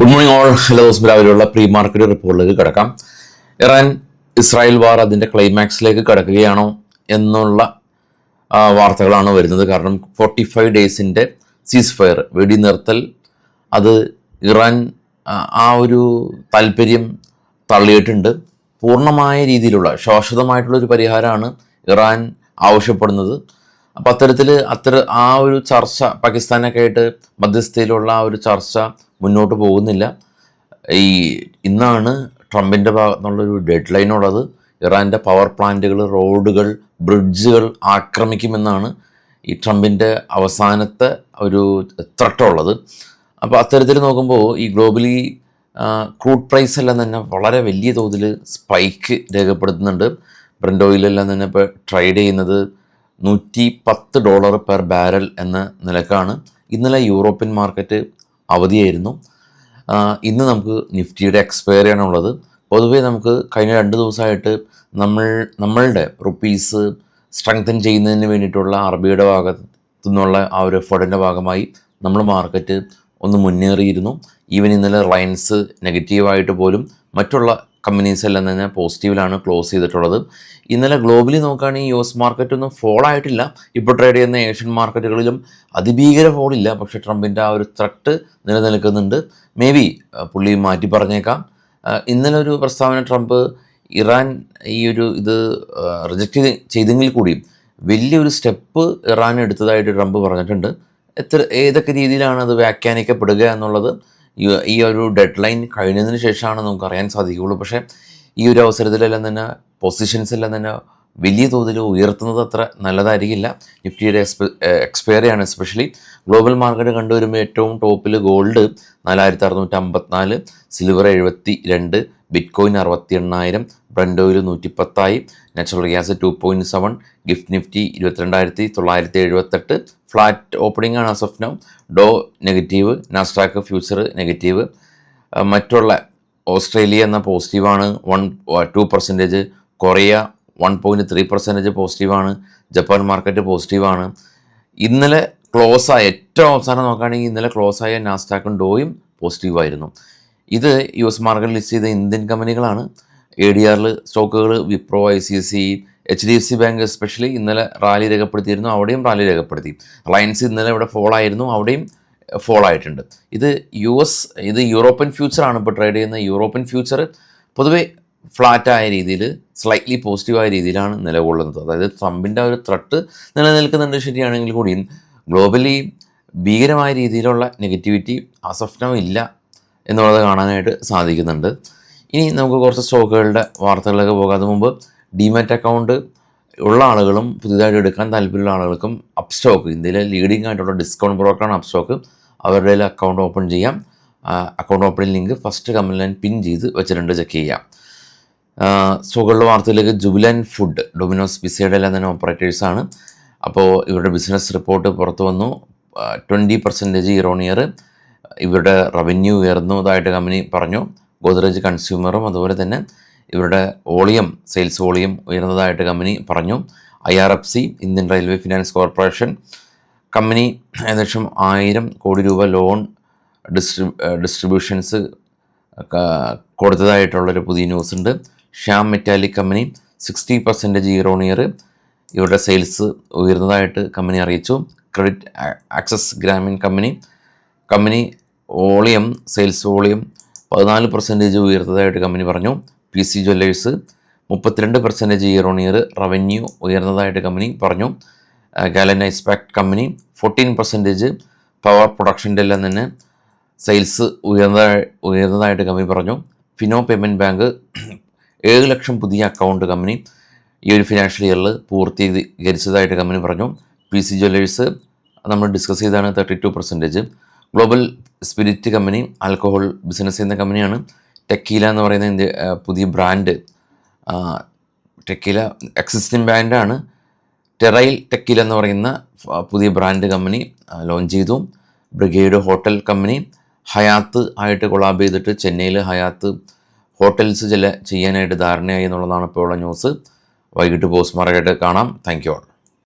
Good morning all. Hello രാവിലെയുള്ള pre market റിപ്പോർട്ടിലേക്ക് കിടക്കാം. ഇറാൻ ഇസ്രായേൽ വാർ അതിൻ്റെ ക്ലൈമാക്സിലേക്ക് കിടക്കുകയാണോ എന്നുള്ള വാർത്തകളാണ് വരുന്നത്. കാരണം 45 ഡേയ്സിൻ്റെ സീസ് ഫയർ വെടിനിർത്തൽ അത് ഇറാൻ ഒരു താല്പര്യം തള്ളിയിട്ടുണ്ട്. പൂർണ്ണമായ രീതിയിലുള്ള ശാശ്വതമായിട്ടുള്ളൊരു പരിഹാരമാണ് ഇറാൻ ആവശ്യപ്പെടുന്നത്. അപ്പം അത്തരത്തിൽ ഒരു ചർച്ച പാകിസ്ഥാനൊക്കെ ആയിട്ട് മധ്യസ്ഥയിലുള്ള ഒരു ചർച്ച മുന്നോട്ട് പോകുന്നില്ല. ഇന്നാണ് ട്രംപിൻ്റെ ഭാഗത്തുനിന്നുള്ളൊരു ഡെഡ് ലൈൻ ഉള്ളത്. ഇറാൻ്റെ പവർ പ്ലാന്റുകൾ, റോഡുകൾ, ബ്രിഡ്ജുകൾ ആക്രമിക്കുമെന്നാണ് ഈ ട്രംപിൻ്റെ അവസാനത്തെ ഒരു ത്രട്ടുള്ളത്. അപ്പോൾ അത്തരത്തിൽ നോക്കുമ്പോൾ ഈ ഗ്ലോബലി ക്രൂഡ് പ്രൈസ് എല്ലാം തന്നെ വളരെ വലിയ തോതിൽ സ്പൈക്ക് രേഖപ്പെടുത്തുന്നുണ്ട്. ബ്രന്റ് ഓയിലെല്ലാം തന്നെ ഇപ്പോൾ ട്രേഡ് ചെയ്യുന്നത് $110 പെർ ബാരൽ എന്ന നിലക്കാണ്. ഇന്നലെ യൂറോപ്യൻ മാർക്കറ്റ് അവധിയായിരുന്നു. ഇന്ന് നമുക്ക് നിഫ്റ്റിയുടെ എക്സ്പയറി ആണുള്ളത്. പൊതുവേ നമുക്ക് കഴിഞ്ഞ 2 ദിവസമായിട്ട് നമ്മളുടെ റുപ്പീസ് സ്ട്രെങ്തൻ ചെയ്യുന്നതിന് വേണ്ടിയിട്ടുള്ള RBIയുടെ ഭാഗത്തു നിന്നുള്ള ആ ഒരു എഫേർട്ടിൻ്റെ ഭാഗമായി നമ്മൾ മാർക്കറ്റ് ഒന്ന് മുന്നേറിയിരുന്നു. ഈവൻ ഇന്നലെ റിലയൻസ് നെഗറ്റീവായിട്ട് പോലും മറ്റുള്ള കമ്പനീസ് എല്ലാം തന്നെ പോസിറ്റീവിലാണ് ക്ലോസ് ചെയ്തിട്ടുള്ളത്. ഇന്നലെ ഗ്ലോബലി നോക്കുകയാണെങ്കിൽ US മാർക്കറ്റൊന്നും ഫോൾ ആയിട്ടില്ല. ഇപ്പോൾ ട്രേഡ് ചെയ്യുന്ന ഏഷ്യൻ മാർക്കറ്റുകളിലും അതിഭീകര ഫോളില്ല. പക്ഷേ ട്രംപിൻ്റെ ആ ഒരു ത്രട്ട് നിലനിൽക്കുന്നുണ്ട്. മേ ബി പുള്ളി മാറ്റി പറഞ്ഞേക്കാം. ഇന്നലെ ഒരു പ്രസ്താവന ട്രംപ് ഇറാൻ ഇത് റിജക്റ്റ് ചെയ്തെങ്കിൽ കൂടിയും വലിയൊരു സ്റ്റെപ്പ് ഇറാൻ എടുത്തതായിട്ട് ട്രംപ് പറഞ്ഞിട്ടുണ്ട്. ഏതൊക്കെ രീതിയിലാണ് അത് വ്യാഖ്യാനിക്കപ്പെടുക എന്നുള്ളത് ഈ ഒരു ഡെഡ് ലൈൻ കഴിഞ്ഞതിന് ശേഷമാണ് നമുക്ക് അറിയാൻ സാധിക്കുകയുള്ളൂ. പക്ഷേ ഈ ഒരു അവസരത്തിലെല്ലാം തന്നെ പൊസിഷൻസ് എല്ലാം തന്നെ വലിയ തോതിൽ ഉയർത്തുന്നത് അത്ര നല്ലതായിരിക്കില്ല. നിഫ്റ്റിയുടെ എക്സ്പയറിയാണ്. എസ്പെഷ്യലി ഗ്ലോബൽ മാർക്കറ്റ് കണ്ടുവരുമ്പോൾ ഏറ്റവും ടോപ്പിൽ gold 4654, silver 72, bitcoin 68,000, Brent oil 110, natural gas 2.7, gift Nifty 22,978. Flat opening ആണ് as of now. Dow negative, Nasdaq future negative. മറ്റുള്ള ഓസ്ട്രേലിയ എന്ന പോസിറ്റീവാണ് 2%, കൊറിയ 1.3% പോസിറ്റീവാണ്, ജപ്പാൻ മാർക്കറ്റ് പോസിറ്റീവാണ്. ഇന്നലെ ക്ലോസായ ഏറ്റവും അവസാനം നോക്കുകയാണെങ്കിൽ ഇന്നലെ ക്ലോസായ നാസ്ഡാക്കും ഡോയും പോസിറ്റീവായിരുന്നു. ഇത് US മാർക്കറ്റിൽ ലിസ്റ്റ് ചെയ്ത ഇന്ത്യൻ കമ്പനികളാണ്. ADRൽ സ്റ്റോക്കുകൾ Wipro, ICICI, HDFC bank especially ഇന്നലെ റാലി രേഖപ്പെടുത്തിയിരുന്നു. അവിടെയും റാലി രേഖപ്പെടുത്തി. റിലയൻസ് ഇന്നലെ ഇവിടെ ഫോൾ ആയിരുന്നു, അവിടെയും ഫോൾ ആയിട്ടുണ്ട്. ഇത് യൂറോപ്യൻ ഫ്യൂച്ചറാണ് ഇപ്പോൾ ട്രേഡ് ചെയ്യുന്ന. യൂറോപ്യൻ ഫ്യൂച്ചർ പൊതുവേ ഫ്ലാറ്റായ രീതിയിൽ സ്ലൈറ്റ്ലി പോസിറ്റീവായ രീതിയിലാണ് നിലകൊള്ളുന്നത്. അതായത് ട്രംപിൻ്റെ ഒരു ത്രട്ട് നിലനിൽക്കുന്നുണ്ട് ശരിയാണെങ്കിൽ കൂടിയും ഗ്ലോബലി ഭീകരമായ രീതിയിലുള്ള നെഗറ്റിവിറ്റി ആസ് ഓഫ് നൗ ഇല്ല എന്നുള്ളത് കാണാനായിട്ട് സാധിക്കുന്നുണ്ട്. ഇനി നമുക്ക് കുറച്ച് സ്റ്റോക്കുകളുടെ വാർത്തകളിലേക്ക് പോകാതെ മുമ്പ് ഡിമാറ്റ് അക്കൗണ്ട് ഉള്ള ആളുകളും പുതിയതായിട്ട് എടുക്കാൻ താല്പര്യമുള്ള ആളുകൾക്കും അപ്സ്റ്റോക്ക്, ഇന്ത്യയിലെ ലീഡിംഗ് ആയിട്ടുള്ള ഡിസ്കൗണ്ട് ബ്രോക്കറാണ് അപ്സ്റ്റോക്ക്, അവരുടെ അക്കൗണ്ട് ഓപ്പൺ ചെയ്യാം. അക്കൗണ്ട് ഓപ്പണിംഗ് ലിങ്ക് ഫസ്റ്റ് കമൻറ്റിൽ ഞാൻ പിൻ ചെയ്ത് വെച്ചിട്ടുണ്ട്, ചെക്ക് ചെയ്യാം. സ്റ്റോക്കുകളുടെ വാർത്തയിലേക്ക് ജുബിലൻറ്റ് ഫുഡ്, ഡൊമിനോസ് പിസയുടെ എല്ലാം തന്നെ ഓപ്പറേറ്റേഴ്സാണ്. അപ്പോൾ ഇവരുടെ ബിസിനസ് റിപ്പോർട്ട് പുറത്തു വന്നു. 20% ഇയർ ഓൺ ഇയർ ഇവരുടെ റവന്യൂ ഉയർന്നതായിട്ട് കമ്പനി പറഞ്ഞു. ഗോദ്രേജ് കൺസ്യൂമറും അതുപോലെ തന്നെ ഇവരുടെ സെയിൽസ് വോളിയം ഉയർന്നതായിട്ട് കമ്പനി പറഞ്ഞു. IRFC, Indian railway finance corporation company ഏകദേശം 1000 കോടി രൂപ ലോൺ ഡിസ്ട്രിബ്യൂഷൻസ് കൊടുത്തതായിട്ടുള്ളൊരു പുതിയ ന്യൂസ് ഉണ്ട്. Shyam metallic company 60% year on year ഇവരുടെ സെയിൽസ് ഉയർന്നതായിട്ട് കമ്പനി അറിയിച്ചു. Credit access Grameen company sales volume 14% ഉയർന്നതായിട്ട് കമ്പനി പറഞ്ഞു. PC jewellers 32% year on year revenue ഉയർന്നതായിട്ട് കമ്പനി പറഞ്ഞു. ഗാലനൈസ് പാക്ട് കമ്പനി 14% പവർ പ്രൊഡക്ഷൻ്റെ എല്ലാം തന്നെ സെയിൽസ് ഉയർന്നതായിട്ട് കമ്പനി പറഞ്ഞു. ഫിനോ പേയ്മെൻറ്റ് ബാങ്ക് 7 ലക്ഷം പുതിയ അക്കൗണ്ട് കമ്പനി ഈ ഒരു ഫിനാൻഷ്യൽ ഇയറിൽ പൂർത്തീകരിച്ചതായിട്ട് കമ്പനി പറഞ്ഞു. PC ജ്വല്ലേഴ്സ് നമ്മൾ ഡിസ്കസ് ചെയ്താണ് 32%. Global spirit company alcohol business ചെയ്യുന്ന കമ്പനിയാണ്. ടെക്കീല എന്ന് പറയുന്ന പുതിയ ബ്രാൻഡ്, ടെക്കീല എക്സിസ്റ്റിംഗ് ബ്രാൻഡാണ്. ടെറൈൽ ടെക്കീല എന്ന് പറയുന്ന പുതിയ ബ്രാൻഡ് കമ്പനി ലോഞ്ച് ചെയ്തു. ബ്രിഗേഡ് ഹോട്ടൽ കമ്പനി ഹയാത്ത് ആയിട്ട് കൊളാബ് ചെയ്തിട്ട് ചെന്നൈയിൽ ഹയാത്ത് ഹോട്ടൽസ് ചെയ്യാനായിട്ട് ധാരണയായി എന്നുള്ളതാണ് ഇപ്പോൾ ഉള്ള ന്യൂസ്. വൈകിട്ട് പോസ്റ്റ് മാർക്കറ്റ് കാണാം. Thank you all.